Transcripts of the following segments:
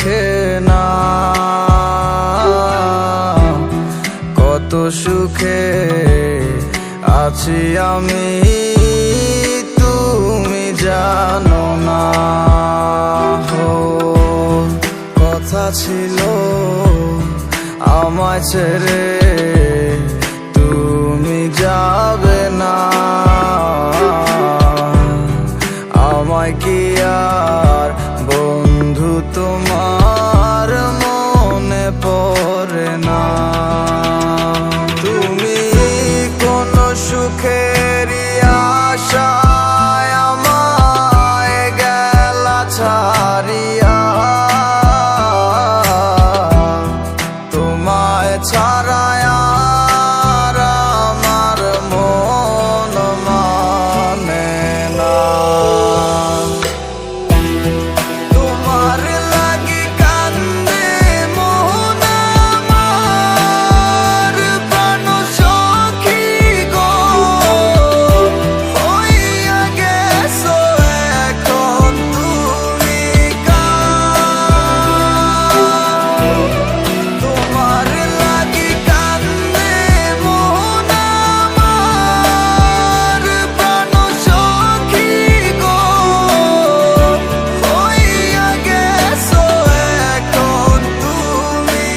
দেখে না কত সুখে আছি আমি, তুমি জানো না। কথা ছিল আমায় ছেড়ে তুমি যাবে না, আমায় কি আর বন্ধু তোমার মনে পড়ে না? তুমি কোন সুখেরই আশায় আমায় গেলা ছাড়িয়া, তোমায় ছাড়ায় আর আমার মন মানে না। তোমার লাগি কান্দে মন আমার, প্রাণ সখী গো হইয়া গেছো এখন তুমি কার। তোমার লাগি কান্দে মন আমার, প্রাণ সখী গো হইয়া গেছো এখন তুমি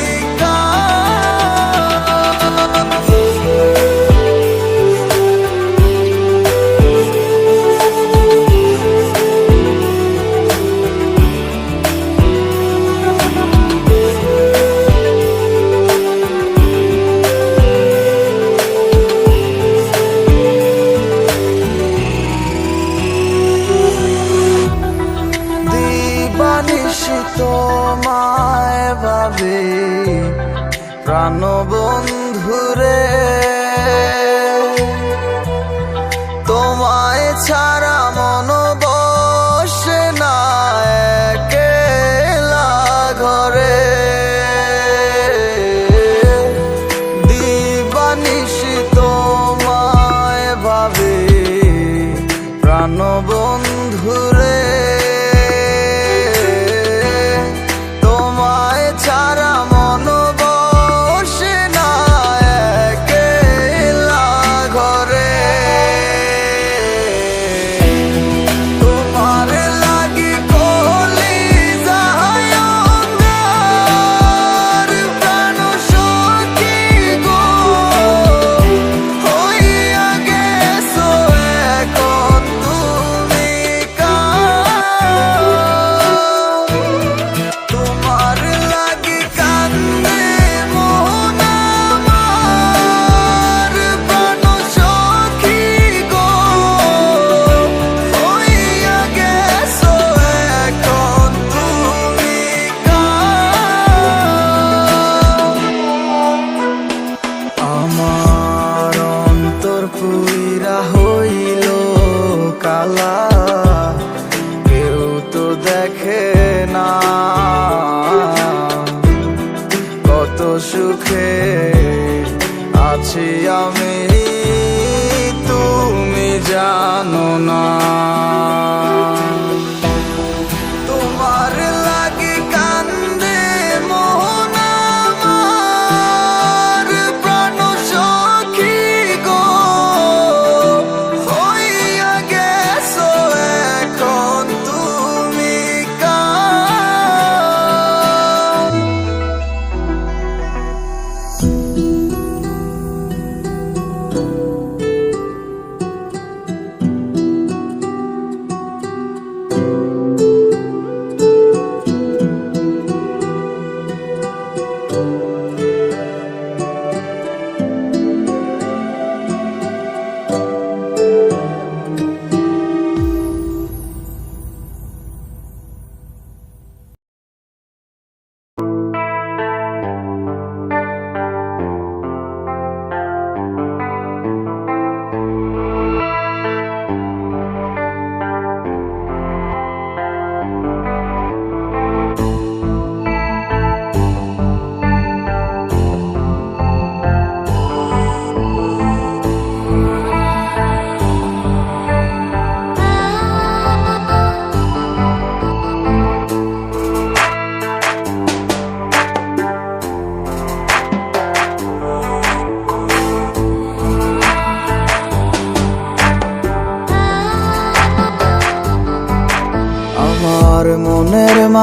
দিবানিশি তোমায় ভাবি প্রাণ বন্ধুরে, তোমায় ছাড়া মন বসে না একলা ঘরে। দিবানিশি তোমায় ভাবি প্রাণ বন্ধুরে, তোমায় ছাড়া মন বসে না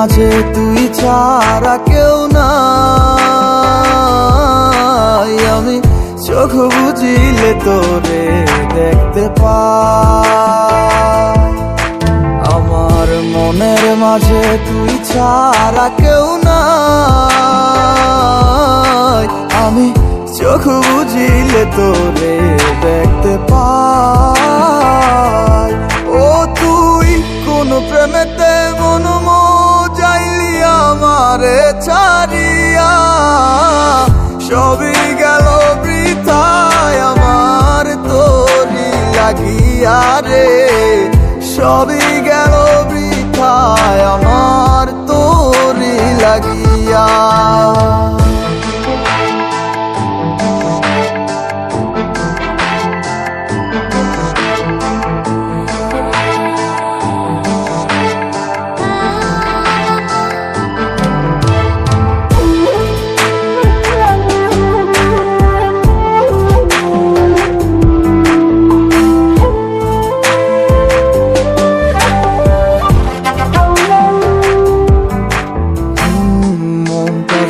মাঝে তুই ছাড়া কেউ নাই, আমি চোখ বুঝিলে তোরে দেখতে পাই। আমার মনের মাঝে তুই ছাড়া কেউ নাই, আমি চোখ বুঝিলে তোরে দেখতে পাই। ও তুই কোন প্রেমেতে মন যাইলি আমারে ছাড়িয়া, সবই গেল বৃথায় আমার তোরি লাগিয়া রে, সবই গেল বৃথায় আমার তোরি লাগিয়া।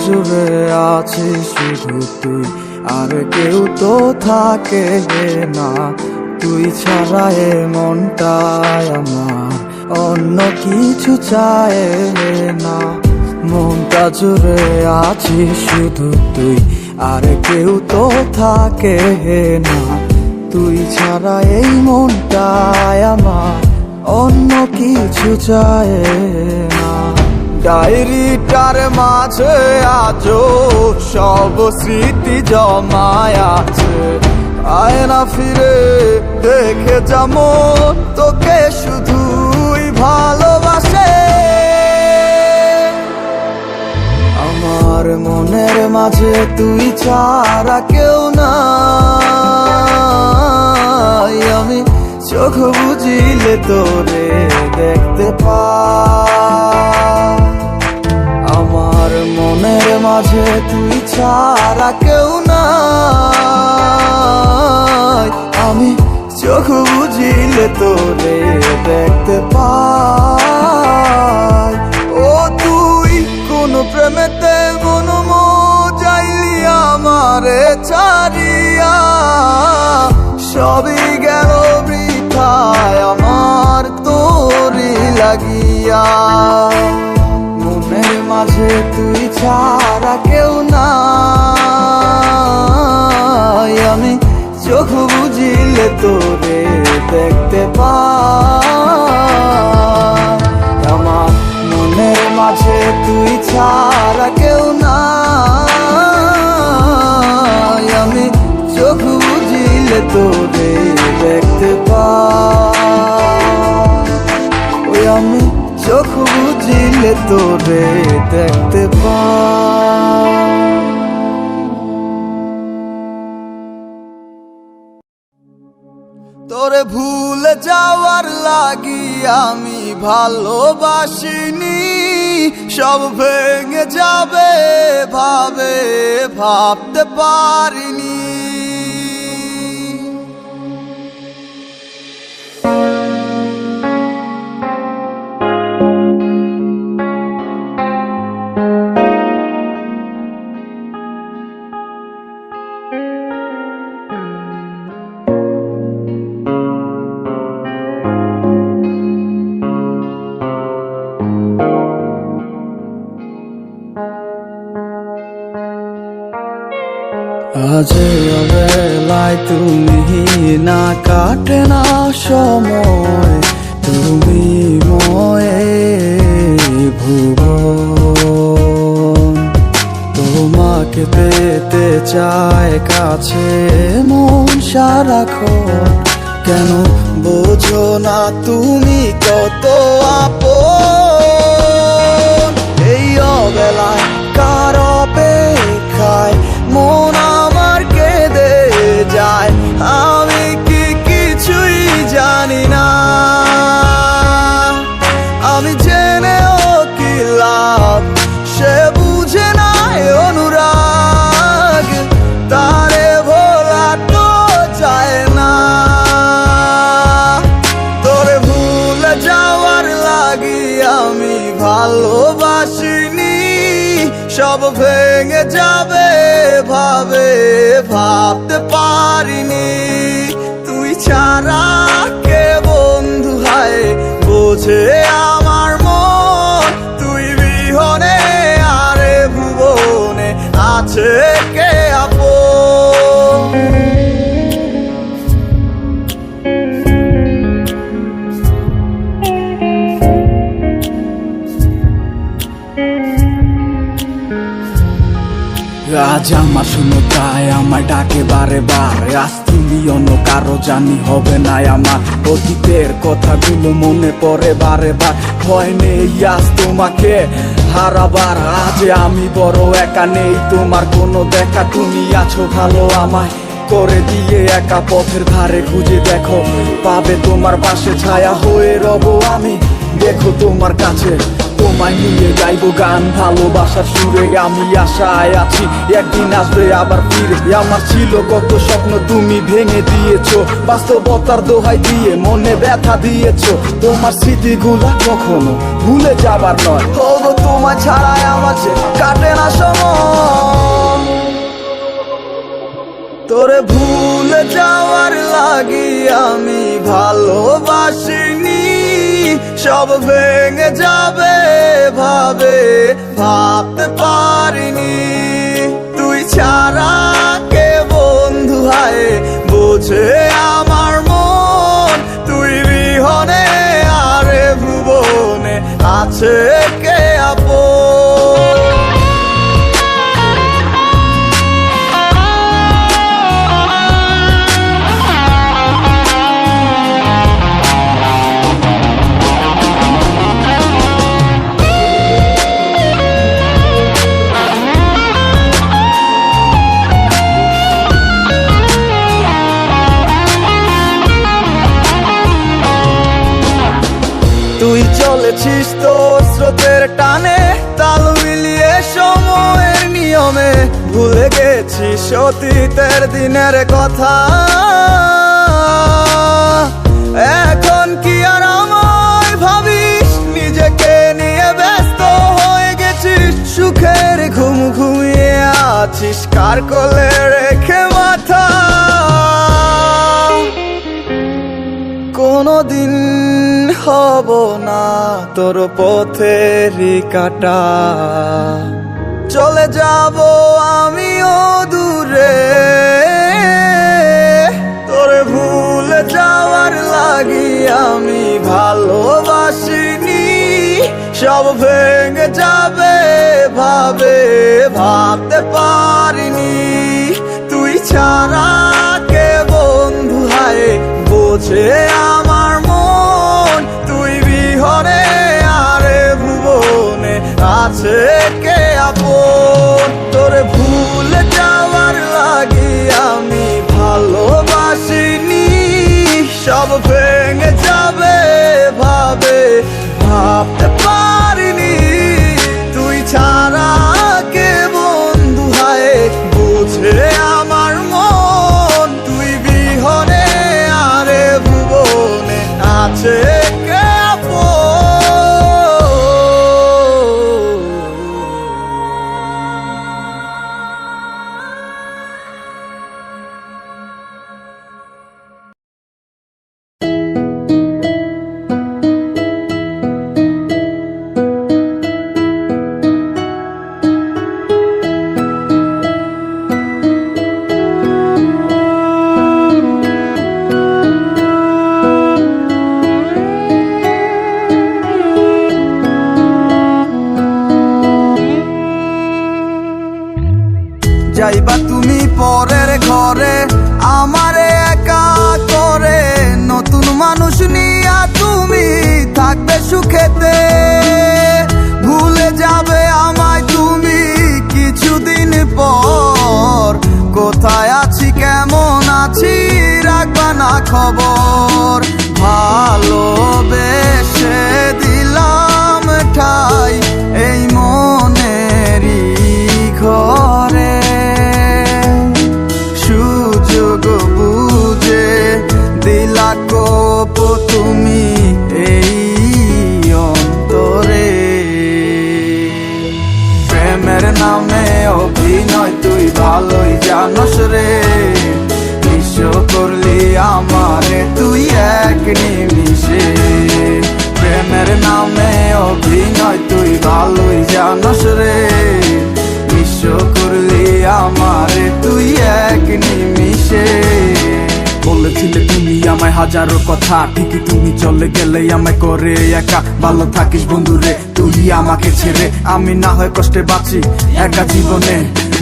জুড়ে আছিস শুধু তুই, আর কেউ তো থাকে না, তুই ছাড়া এ মনটায় আমার অন্য কিছু চায় না। মনটা জুড়ে আছিস শুধু তুই, আর কেউ তো থাকে না, তুই ছাড়া এই মনটায় আমার অন্য কিছু চায় না। ডায়েরিটার মাঝে আজও সব স্মৃতি জমায় আছে, আয়না ফিরে দেখে যাবো তোকে শুধুই ভালোবাসে। আমার মনের মাঝে তুই ছাড়া কেউ নাই, আমি চোখ বুঝিলে তোরে দেখতে পাই। আমার মনের মাঝে তুই ছাড়া কেউ নাই, আমি চোখ বুঝিলে তোরে দেখতে পাই। ও তুই কোন প্রেমেতে মন যাইলি আমারে ছাড়িয়া, সবই গেল বৃথায় আমার তোরি লাগিয়া। মনের মাঝে তুই ছাড়া কেউ নাই, আমি চোখ বুঝিলে তোরে দেখতে পাই। আমার মনের মাঝে তুই ছাড়া কেউ নাই, আমি চোখ বুঝিলে তোরে দেখতে পাই। ওই আমি চোখ বুঝিলে তোরে দেখতে পাই। তোরে ভুলে যাওয়ার লাগি আমি ভালোবাসিনি, সব ভেঙে যাবে ভাবতে পারিনি। আজ বেলায় তুমি না কাটে না সময়, তুমি ময়ে ভুবন। তোমাকে পেতে চায় কাছে মন সারাক্ষণ, কেন বোঝো না তুমি কত আপন। এই অবেলায় কার অপেক্ষায় মন আমার কেঁদে যায়, আমি কি কিছুই জানি না। আমি জেনেও কি লাভ, সে বুঝে না অনুরাগ, তারে ভোলা তো যায় না। তোরে ভুলে যাওয়ার লাগি সব ভেঙে যাবে ভাবে ভাবতে পারিনি তুই ছাড়া কে বন্ধু হায় বোঝে আমার মন তুই বিহনে আরে ভুবনে আছে কে আপন আজ আমার শুনো তাই আমার ডাকে বারে বারে আজ তুমি অন্য কারো জানি হবে না আমার অতীতের কথাগুলো মনে পড়ে বারে বার ভয় নেই আজ তোমাকে হারাবার আজ আমি বড় একা নেই তোমার কোনো দেখা তুমি আছো ভালো আমায় করে দিয়ে একা পথের ধারে খুঁজে দেখো পাবে তোমার পাশে ছায়া হয়ে রব আমি দেখো তোমার কাছে তোমায় নিয়ে গাইবো গান ভালোবাসার সুরে আমি আশায় আছি একদিন আসবে আবার ফিরে আমার ছিল কত স্বপ্ন তুমি ভেঙে দিয়েছো বাস্তবতার দোহাই দিয়ে মনে ব্যথা দিয়েছো তোমার স্মৃতিগুলা কখনো ভুলে যাবার নয় হবো তোমার ছাড়াই আমার যে কাটে না সময় তোরে ভুলে যাওয়ার লাগি আমি ভালোবাসিনি সব ভেঙে যাবে ভাবে ভাবতে পারিনি তুই ছাড়া কে বন্ধু হায় বোঝে আমার মন তুই বিহনে আরে ভুবনে আছে কে আপন তুই চলেছিস তোর স্রোতের টানে তাল মিলিয়ে সময়ের নিয়মে ভুলে গেছিস অতীতের দিনের কথা এখন কি আর আমায় ভাবিস নিজেকে নিয়ে ব্যস্ত হয়ে গেছিস সুখের ঘুম ঘুমিয়ে আছিস কার কোলে রেখে মাথা কোনদিন হব না তোর পথেরই কাটা চলে যাব আমিও দূরে তোরে ভুলে যাওয়ার লাগি আমি ভালোবাসিনি সব ভেঙে যাবে ভাবে ভাবতে পারিনি তুই ছাড়া কে বন্ধু হায় বোঝে আমার মন তুই বিহনে আরে ভুবনে আছে কে আপন তোরে ভুলে যাওয়ার লাগি আমি ভালোবাসিনি সব ভেঙে যাবে ভাবে ভাবতে পারিনি তুই ছাড়া কে বন্ধু হায় বুঝে আমার মন তুই বিহনে আরে ভুবনে আছে কে আপন যাইবা তুমি পরের ঘরে আমারে একা করে নতুন মানুষ নিয়া তুমি থাকবে সুখেতে ভুলে যাবে আমায় তুমি কিছুদিন পর কোথায় আছি কেমন আছি রাখবা না খবর ভালোবেসে দিলাম ঠাই এই মনেরই ঘরে সুযোগ বুঝে দিলা কোপ তুমি এই অন্তরে প্রেমের নামে অভিনয় তুই ভালোই জানস রে, নিঃস্ব করলি আমারে তুই এক নিমিষে। প্রেমের নামে অভিনয় তুই ভালোই জানস রে, নিঃস্ব করলি আমারে তুই এক নিমিষে। বলেছিলে তুমি আমায় হাজারো কথা, ঠিকই তুমি চলে গেলে আমায় করে একা। ভালো থাকিস বন্ধুরে তুই আমাকে ছেড়ে, আমি না হয় কষ্টে বাঁচি একা জীবনে।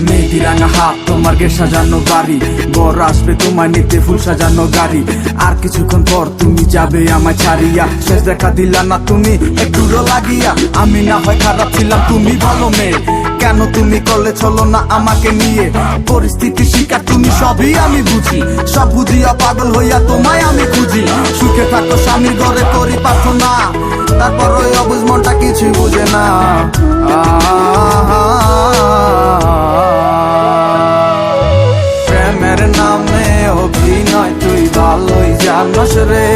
মেহেদি রাঙা হাত তোমার গে সাজানো বাড়ি, বর আসবে তোমায় নিতে ফুল সাজানো গাড়ি। আর কিছুক্ষণ পর তুমি যাবে আমায় ছাড়িয়া, শেষ দেখা দিলা না তুমি একটু লাগিয়া। আমি না হয় খারাপ ছিলাম তুমি ভালো মেয়ে, কেন তুমি করলে চলো না আমাকে নিয়ে। পরিস্থিতি শিকার তুমি সবই আমি বুঝি, সব বুঝিয়া পাগল হইয়া তোমায় আমি খুঁজি। সুখে থাকো স্বামীর ঘরে করি প্রার্থনা, তারপর ওই অবুঝ মনটা কিছুই বুঝে না। প্রেমের নামে অভিনয় তুই ভালোই জানস রে,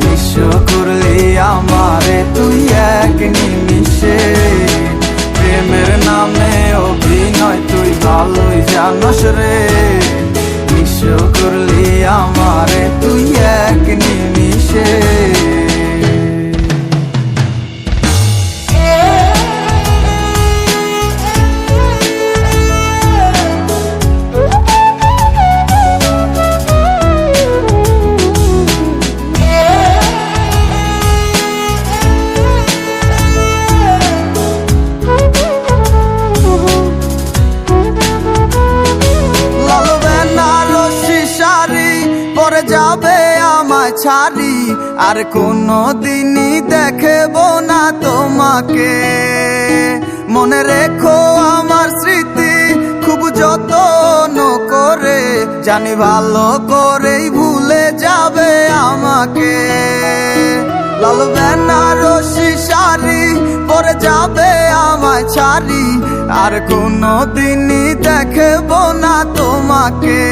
নিঃস্ব করলি আমারে তুই এক নিমিষে। প্রেমের নামে অভিনয় তুই ভালোই জানস রে, নিঃস্ব করলি আমারে তুই এক নিমিষে। পরে যাবে আমায় ছাড়ি, আর কোনো দিনই দেখব না তোমাকে। মনে রেখো আমার স্মৃতি খুব যত্ন করে, জানি ভালো করেই ভুলে যাবে আমাকে। লাল বেনারসি শাড়ি পরে যাবে আমায় ছাড়ি, আর কোনো দিনই দেখব না তোমাকে।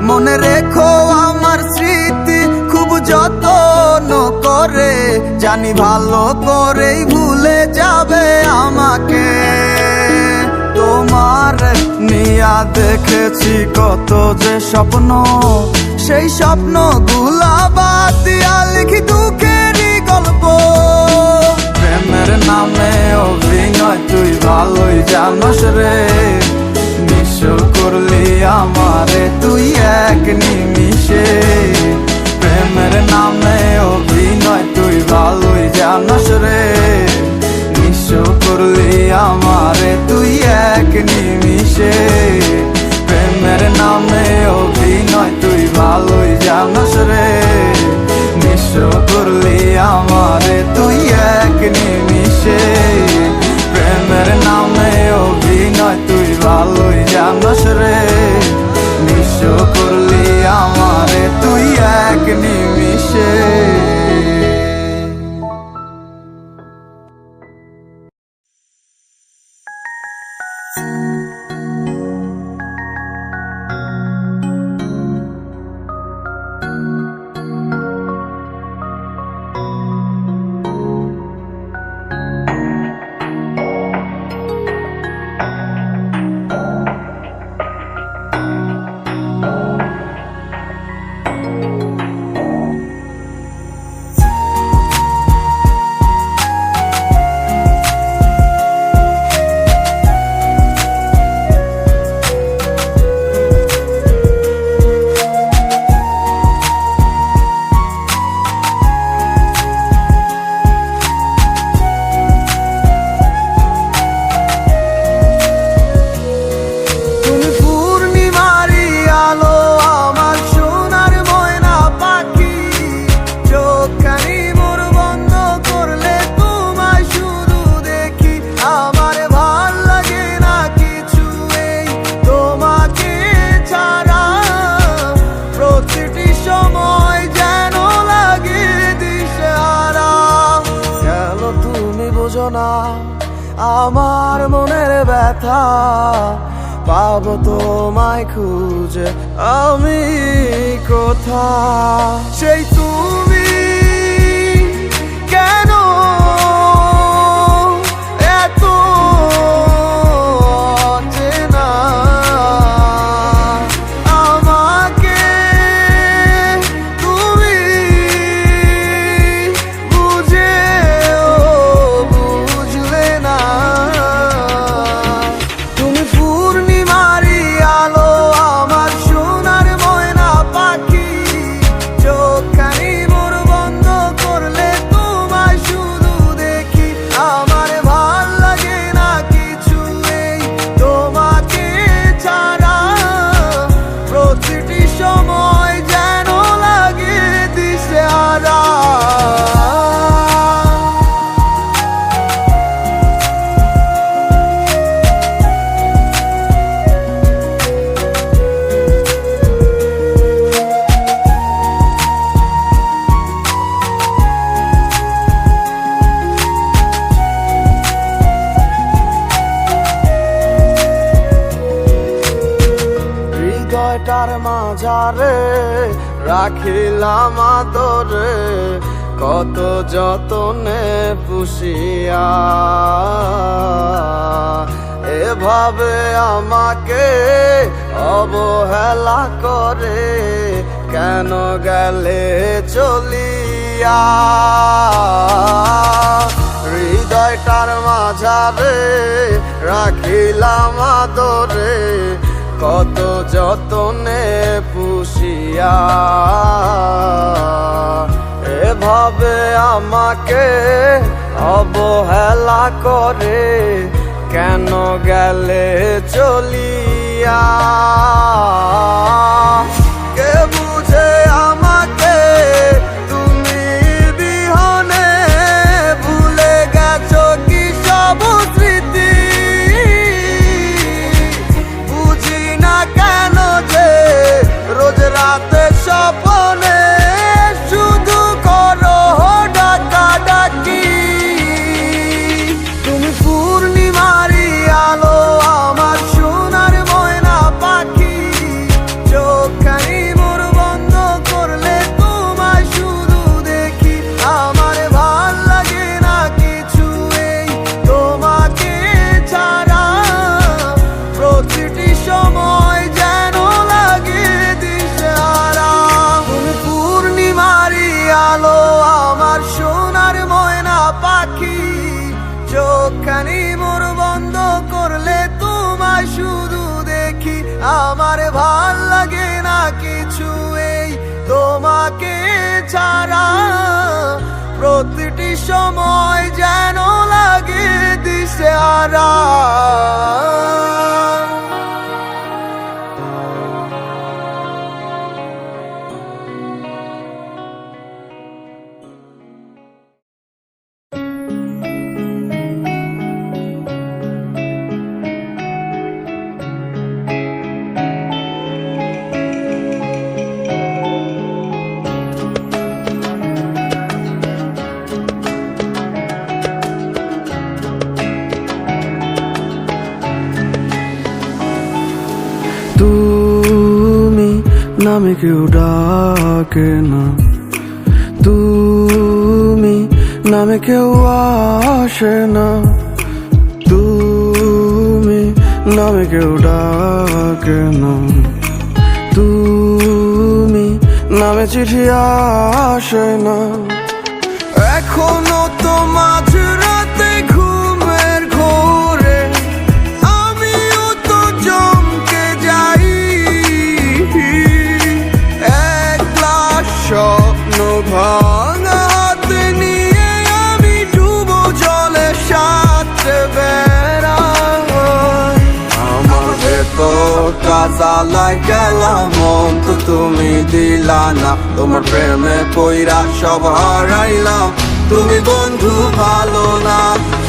মনে রেখো আমার স্মৃতি খুব যত্ন করে, জানি ভালো করেই ভুলে যাবে আমাকে। তোমার নিয়া দেখেছি কত যে স্বপ্ন, সেই স্বপ্ন গুলা বাদ দিয়া লিখি দুঃখেরই গল্প। প্রেমের নামে অভিনয় তুই ভালোই জানস রে, নিঃস্ব করলি আমারে তুই এক নিমিষে। প্রেমের নামে অভিনয় তুই ভালোই জানস রে, নিঃস্ব করলি আমারে তুই এক নিমিষে। প্রেমের নামে অভিনয় তুই ভালোই জানস রে, নিঃস্ব করলি আমারে তুই এক নিমিষে। প্রেমের নামে অভিনয় তুই ভালোই জানস রে, নিঃস্ব করলি আমারে তুই এক নিমিষে। না আমার মনের ব্যথা, পাবো তোমায় খুঁজে আমি কোথা। সেই তুমি কেন এত হৃদয়টার মাঝারে রাখিলাম আদরে কত যতনে পুষিয়া এভাবে আমাকে অবহেলা করে কেন গেলে চলিয়া হৃদয়টার মাঝারে রাখিলাম আদরে কত যতনে পুষিয়া এভাবে আমাকে অবহেলা করে কেন গেলে চলিয়া কে বুঝে আমাকে তুমি বিহনে ভুলে গেছো কি সব স্মৃতি বুঝি না কেন যে রোজ রাতে স্বপ্নে শুধু করো ডাকাডাকি তুমি পূর্ণিমারি আলো আমার সোনার ময়না পাখি চোখখানি মোর বন্ধ করলে তোমায় শুধু দেখি আমার ভাল লাগে না কিছু এই তোমাকে ছাড়া প্রতিটি সময় যেন লাগে দিশেহারা তুমি পূর্ণিমারি আলো আমার সোনার ময়না পাখি চোখখানি মোর বন্ধ করলে তোমায় শুধু দেখি আমার ভাল লাগে না কিছু এই তোমাকে ছাড়া প্রতিটি সময় যেন লাগে দিশেহারা তুমি নামে কেউ ডাকে না তুমি নামে কেউ আসে না তুমি নামে কেউ ডাকে না তুমি নামে চিঠি আসে না এখনো তো মাঝরাতে ঘুমের ঘোরে আমিও তো চমকে যাই একলা স্বপ্ন ভাঙা হাতে নিয়ে আমি ডুবো জলে সাথে বেড়াই আমার ভেতরটা জ্বালায় গেলাম মন তো তুমি দিলা না তোমার প্রেমে পইরা সব হারাইলাম তুমি বন্ধু ভালো না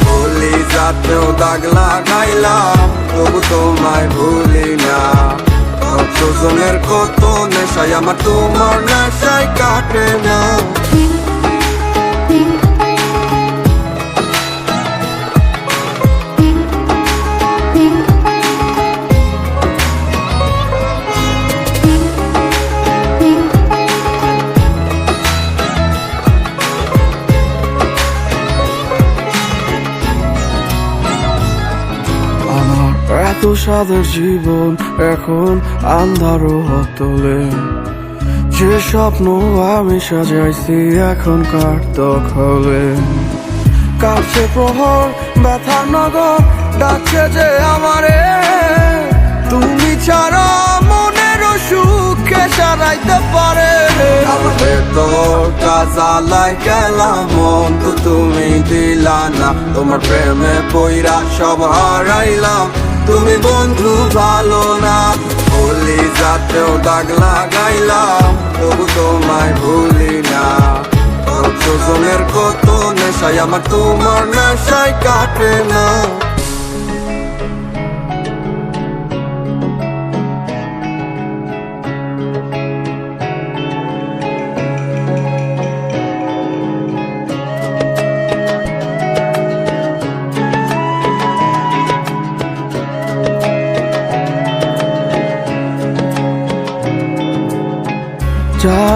বলি যাতেও দাগ লাগাইলাম তবু তোমায় ভুলি না কতজনের কত নেশায় আমার তোমার নেশায় কাটে না এত সাদের জীবন এখন আন্ধারও হতলে যে স্বপ্ন আমি সাজাইছি এখন কার দখলে কাছে প্রহর ব্যথার নগর ডাকছে যে আমারে তুমি ছাড়া মনেরও সুখে সারাইতে পারে আমার ভেতরটা জ্বালায় গেলাম মন তো তুমি দিলা না তোমার প্রেমে পইরা সব হারাইলাম তুমি বন্ধু ভালো না বলি যাতেও দাগ লাগাইলাম তবু তোমায় ভুলি না কতজনের কত নেশায় আমার তোমার নেশায় কাটে না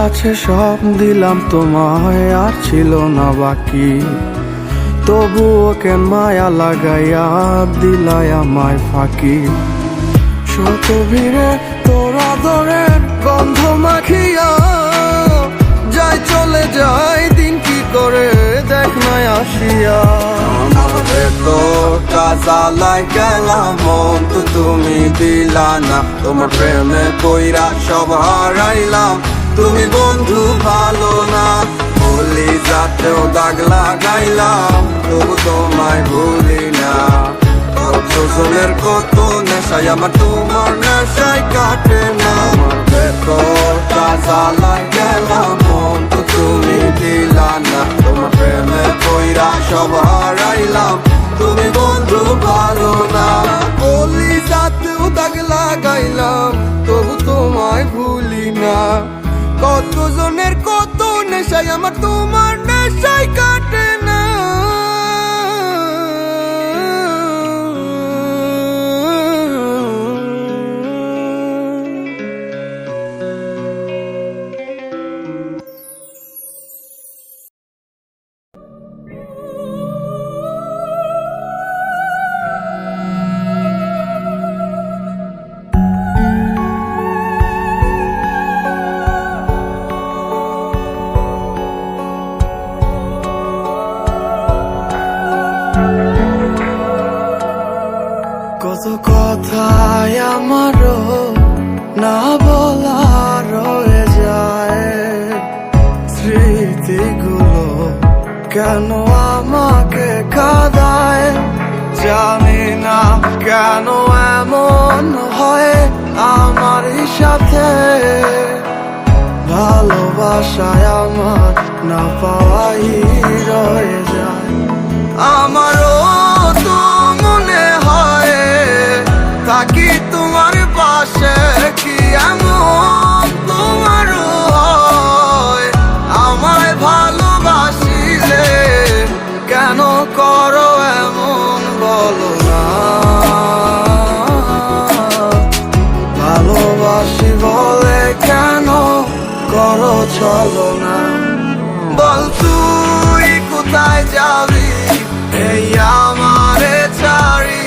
আছে সব দিলাম তোমায়, আর ছিল না বাকি। তবুও কেন মায়া লাগাইয়া দিলাই আমায় ফাঁকি। শত ভিড়ে তোর আদরের গন্ধ মাখিয়া যাই চলে যায় দিন কি করে দেখ নাই আসিয়া। তোর কাজালাই গেলাম মন তো তুমি দিলা না, তোমার প্রেমে পইরা সব হারাইলাম, তুমি বন্ধু ভালো না। বলি যাতেও দাগ লাগাইলাম তবু তোমায় ভুলি না। কতজনের কত নেশাই আমার তোমার নেশায় কাটে না। আমার ভেতর কাজালাই গেলাম মন তো তুমি দিলা না, তোমার প্রেমে পইরা সব হারাইলাম, তুমি বন্ধু ভালো না। বলি যাতেও দাগ লাগাইলাম তবু তোমায় ভুলি না। কতজনের কত নেশাই আমার তোমার নেশায় কাটে না। কত কথাই আমারও না বলা রয়ে যায়, স্মৃতিগুলো কেন আমাকে কাঁদায়। জানি না কেন এমন হয় আমার সাথে, ভালোবাসায় আমার না পাওয়াই রয়ে যায়। আমারও তো মনে হয় থাকি তোমার পাশে, কি এমন তোমারও হয় আমায় ভালোবাসিলে কেন করো এমন বলো না। ভালোবাসি বলে কেন করো চলো না। বল তুই কোথায় যাবি এই আমারে ছাড়ি,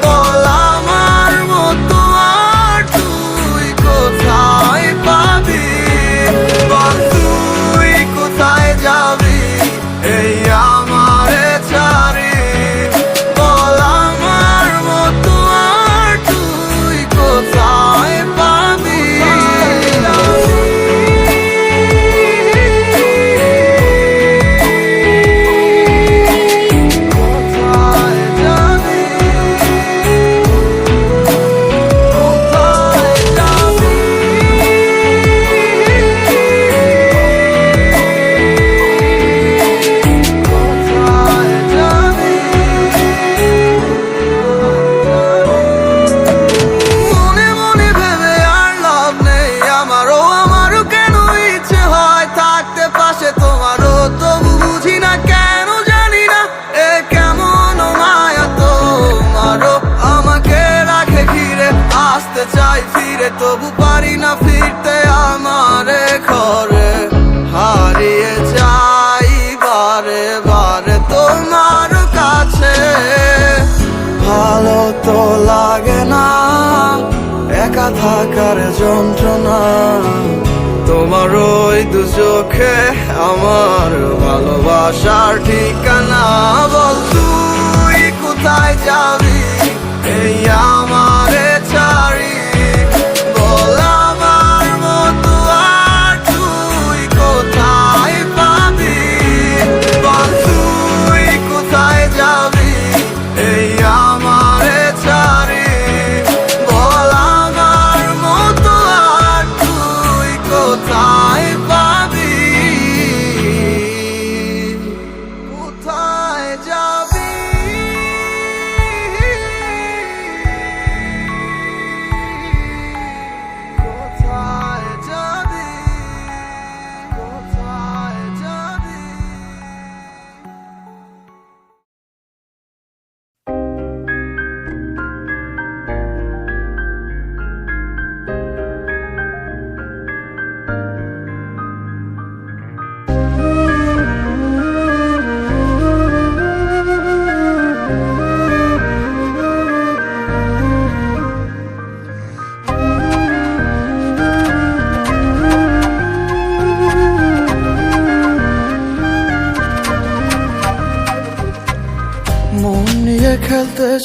বল আমার মতো আর তুই কোথায় পাবি। বল তুই কোথায় যাবি এই আমারে ছাড়ি, বল আমার মতো আর তুই কোথায় পাবি। চাই ফিরে তবু পারি না ফিরতে আমারে ঘরে, হারিয়ে যাই বারে বারে তোমার কাছে। ভালো তো লাগে না একা থাকার যন্ত্রণা, তোমার ওই দু চোখে আমার ভালোবাসার ঠিকানা। বল তুই কোথায় যাবি এই আমারে ছাড়ি, বল আমার মতো আর তুই কোথায় পাবি। বল তুই কোথায় যাবি এই আমারে ছাড়ি, বল আমার মতো আর তুই কোথায় পাবি। কোথায় যাবি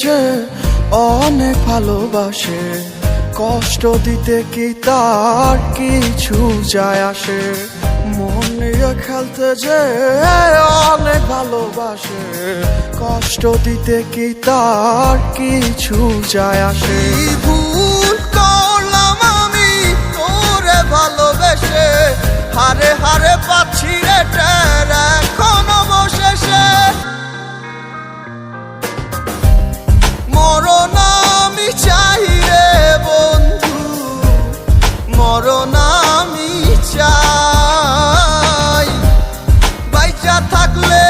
যে অনেক ভালোবাসে, কষ্ট দিতে কি তার কিছু যায় আসে। মন নিয়ে খেলতে যে অনেক ভালোবাসে, কষ্ট দিতে কি তার কিছু যায় আসে। ভুল করলাম আমি তোরে ভালোবেসে, হারে হারে পাচ্ছি রে টের এখন অবশেষে। মরণ আমি চাই রে বন্ধু, মরণ আমি চাই। বাইচা থাকলে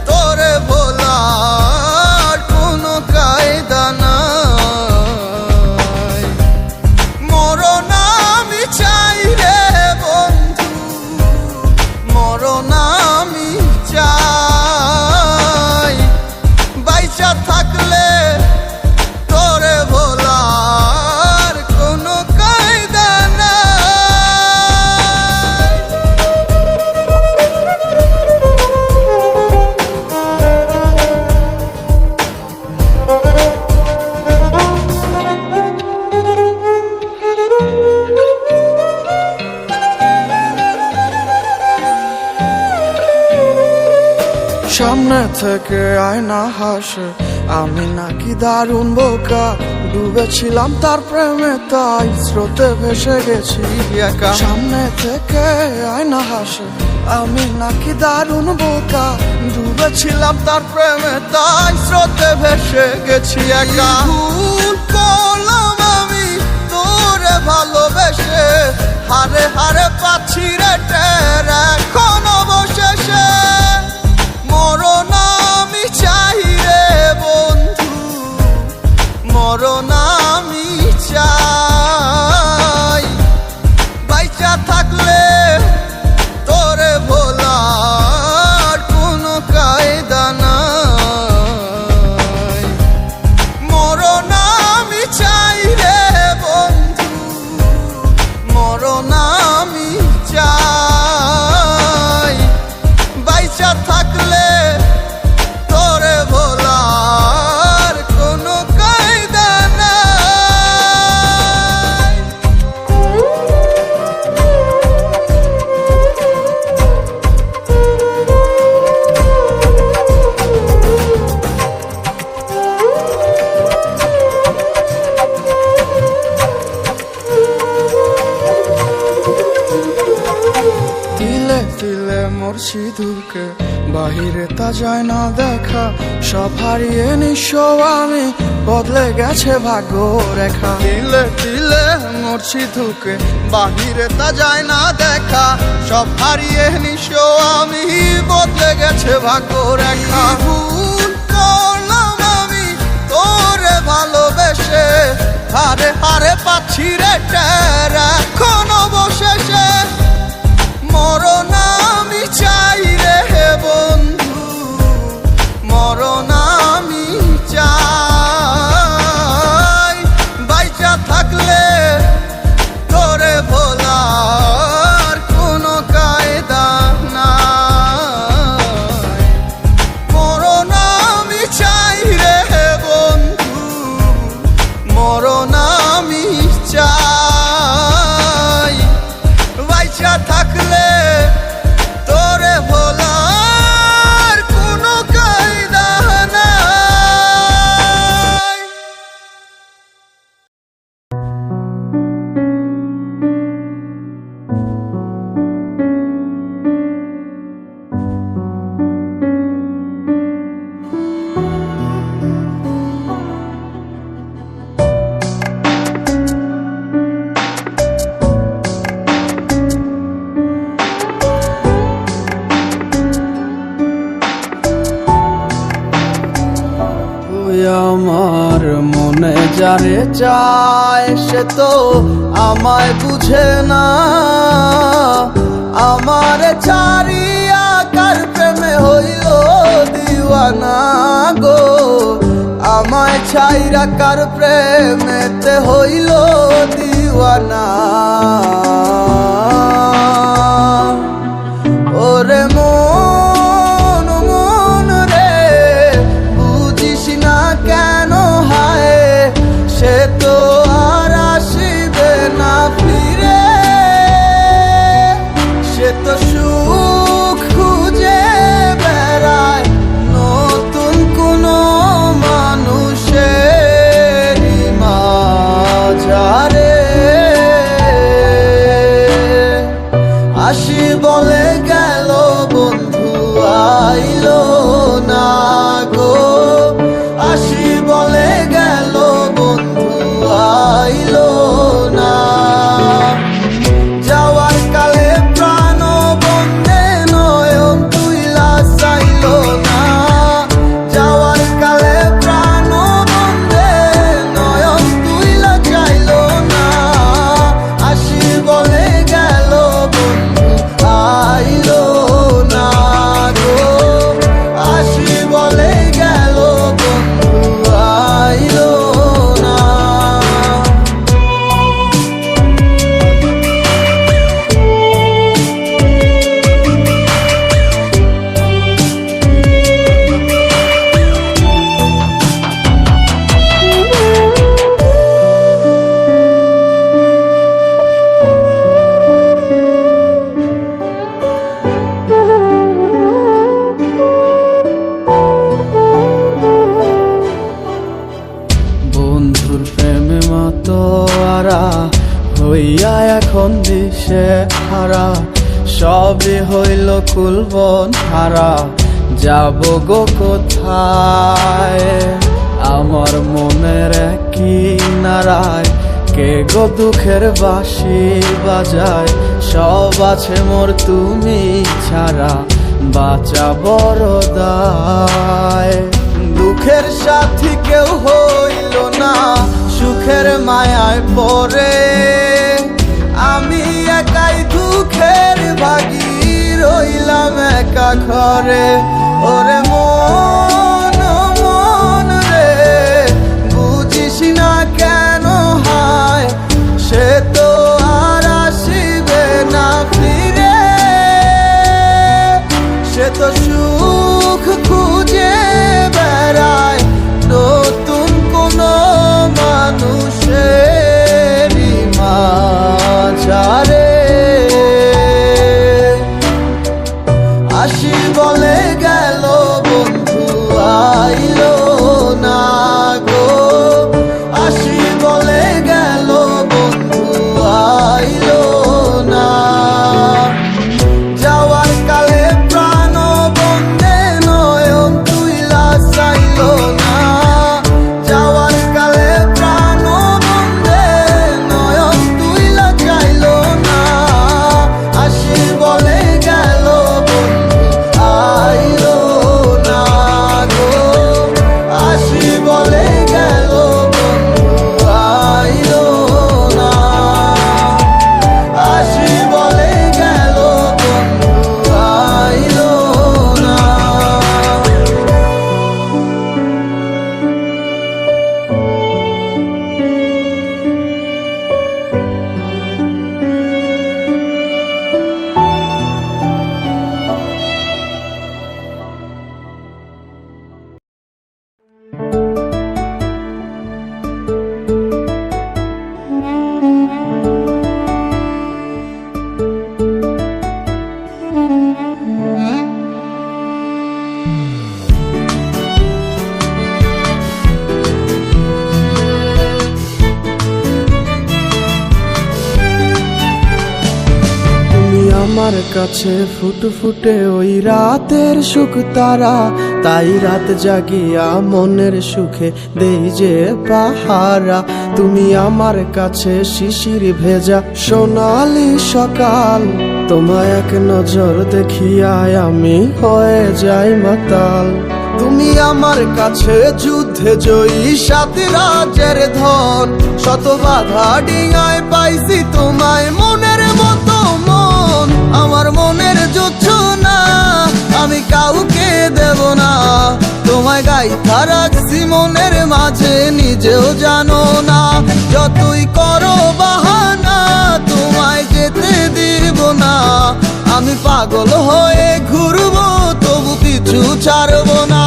তোরে ভোলার কোনো কায়দা নাই। মরণ আমি চাই রে বন্ধু, মরণ আমি চাই। বাইচা থাকলে তোরে ভোলার কোনো কায়দা নাই। সামনে থেকে আয়না হাসে, আমি নাকি দারুণ বোকা। ডুবেছিলাম তার প্রেমে, তাই স্রোতে ভেসে গেছি একা। সামনে থেকে আয়না হাসে, আমি নাকি দারুণ বোকা। ডুবেছিলাম তার প্রেমে, তাই স্রোতে ভেসে গেছি একা। ভুল করলাম আমি তোরে ভালোবেসে, হারে হারে পাচ্ছি রে টের এখন অবশেষে। মরণ আমি চাই রে বন্ধু, মরণ আমি চাই। বাইচা থাকলে তোরে ভোলার কোনো কায়দা নাই। মরণ আমি চাই রে বন্ধু, মরণ আমি চাই। বাইচা থাকলে তোরে ভোলার কোনো কায়দা নাই। তিলে তিলে মোর সিঁদুরকে বাহিরে তা যায় না দেখা। সব হারিয়ে নিঃস্ব আমি, বদলে গেছে ভাগ্য রেখা। তিলে তিলে মোর সিঁদুরকে বাহিরে তা যায় না দেখা। সব হারিয়ে নিঃস্ব আমি, বদলে গেছে ভাগ্য রেখা। ভুল করলাম আমি তোরে ভালোবেসে, হারে হারে পাচ্ছি রে টের এখন অবশেষে। মরণ আমি চাই রে বন্ধু, মরণ আমি চাই। বাইচা থাকলে তোরে ভোলার কোনো কায়দা নাই। মরণ আমি চাই রে বন্ধু, মরণ আমি চাই। বাইচা থাকলে তোরে ভোলার কোনো কায়দা নাই। তুই আমার মনে যারে চায়, সে তো আমায় বুঝে না। আমার ছাড়িয়া কার প্রেমে হইল দিওয়ানা গো। আমায় ছাইরা কার প্রেমেতে হইল দিওয়ানা। ওরে মন মন রে, বুঝিস না বন্ধুর প্রেমে মাতোয়ারা হইয়া এখন দিশে হারা, সবে হইল কুলবন হারা, যাব গো কোথায়? আমার মনের কিনারায় কে গো দুঃখের বাঁশি বাজায়, সব আছে মোর তুমি ছাড়া, বাঁচা বড় দায়। দুঃখের সাথী কেউ হইল না, সুখের মায়ায় পড়ে, আমি একাই দুঃখের ভাগী রইলাম একা ঘরে। ওরে মন মন রে, বুঝিস না কেন হায়, সে তো আর আসিবে না ফিরে, সে তো সুখ খুঁজে বেড়ায় নতুন কোন মানুষের মাঝারে। আসি বলে গেল বন্ধু আইলো না গো, আসি বলে গেল বন্ধু আইলো না। যাওয়ার কালে প্রাণ বন্ধে নয়ন তুইলা চাইল না, যাওয়ার কালে প্রাণ বন্ধে নয়ন তুইলা চাইল না। আসি বলে গেল বন্ধু আইলো না গো, আসি বলে গেল বন্ধু আইলো না, আসি বলে গেল বন্ধু আইলো না। তুমি আমার কাছে ফুটফুটে ওই রাতের সুখ তারা, তাই রাত জাগিয়া মনের সুখে দেই যে পাহারা। তুমি আমার কাছে শিশির ভেজা সোনালি সকাল, তোমায় এক নজর দেখিয়ায় আমি হয়ে যাই মাতাল। তুমি আমার কাছে যুদ্ধে জয়ী সাত রাজের ধন, শত বাধা ডিঙায় পাইছি তোমায় মনের মতো মন। আমার মনের জোছনা আমি কাউকে দেব না, তোমায় গাইথা রাখছি মনের মাঝে নিজেও জানো না। যতই করো বাহানা তোমায় যেতে দিব না, আমি পাগল হয়ে ঘুরবো তবু কিছু ছাড়বো না।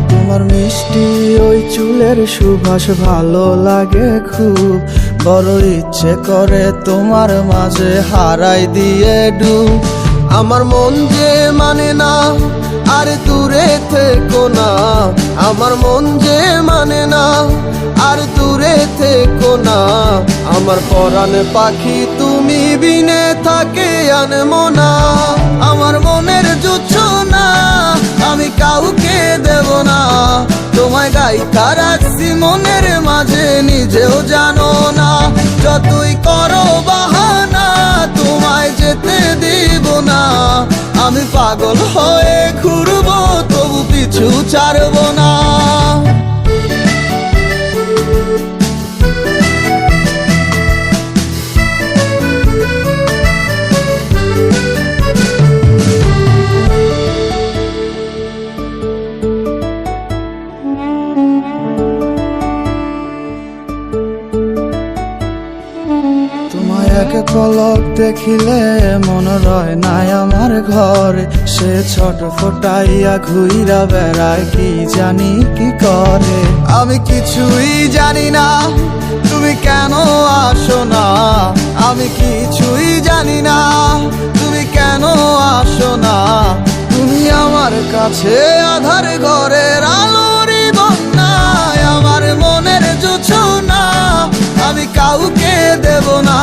তোমার মিষ্টি ওই চুলের সুবাস ভালো লাগে খুব, বড় ইচ্ছে করে তোমার মাঝে হারাই দিয়ে ডুব। আমার মন যে মানে না আর দূরে থেকো না, আমার মন যে মানে না আর দূরে থেকো না। আমার পরাণে পাখি তুমি বিনে থাকে আনমো না, আমার মনের জোছনা আমি কাউকে দেব না। তোমায় গাইথা রাখছি মনের মাঝে নিজেও জানো না, যতই করো বাহানা তোমায় যেতে দিব না। আমি পাগল হয়ে ঘুরবো তবু পিছু ছাড়বো না। তোমায় এক পলক দেখিলে মন রয় নাই আমার ঘরে, সে ছোট ফোটাইয়া ঘুইরা বেড়ায় কি জানি কি করে। আমি কিছুই জানি না তুমি কেন আসো না, আমি কিছুই জানি না তুমি কেন আসো না। তুমি আমার কাছে আধার ঘরের আলোরই বন্যায়, আমার মনের জোছনা আমি কাউকে দেব না।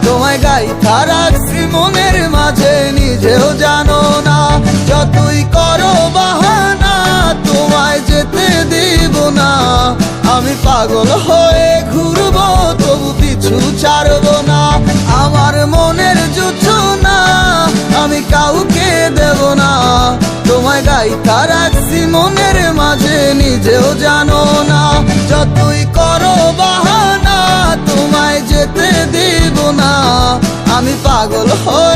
তোমায় গাইথা রাখছি মনের মাঝে, নিজেও জানো না। যতই করো বাহানা তোমায় যেতে দিব না। আমি পাগল হয়ে ঘুরবো তবু পিছু ছাড়বো না। আমার মনের জোছনা আমি কাউকে দেব না। তোমায় গাইথা রাখছি মনের মাঝে, নিজেও জানো না। যতই করো বাহানা তোমায় যেতে দিব না। আমি পাগল হয়ে